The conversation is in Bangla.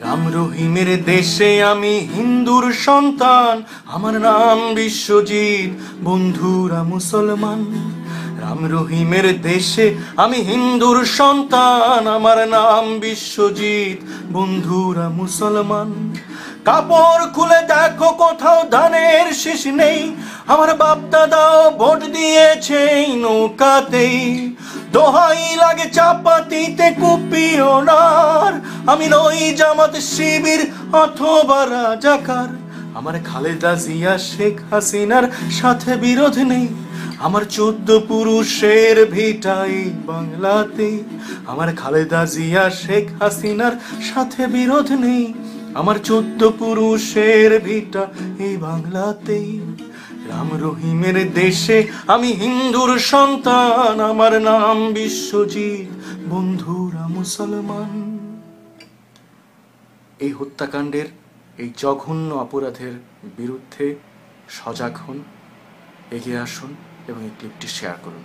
রাম রহিমের দেশে আমি হিন্দুর সন্তান, আমার নাম বিশ্বজিৎ, বন্ধুরা মুসলমান। রাম রহিমের দেশে আমি হিন্দুর সন্তান, আমার নাম বিশ্বজিৎ, বন্ধুরা মুসলমান। কাপড় খুলে দেখো কোথাও ধানের শীষ নেই, আমার বাপ দাদাও ভোট দিয়েছে এই নৌকাতেই। দোহাই লাগে চাপাতিতে কুপিও নার, আমি নই জামাত শিবির অথবা রাজাকার। আমার খালেদা জিয়া শেখ হাসিনার সাথে বিরোধ নেই, আমার 14 পুরুষের ভিটা এই বাংলাতে। আমার খালেদা জিয়া শেখ হাসিনার সাথে বিরোধ নেই, আমার 14 পুরুষের ভিটা এই বাংলাতেই। রাম রহিমের দেশে আমি হিন্দুর সন্তান, আমার নাম বিশ্বজিৎ, বন্ধুরা মুসলমান। এই হত্যাকাণ্ডের, এই জঘন্য অপরাধের বিরুদ্ধে সজাগ হন, এগিয়ে আসুন এবং এই ক্লিপটি শেয়ার করুন।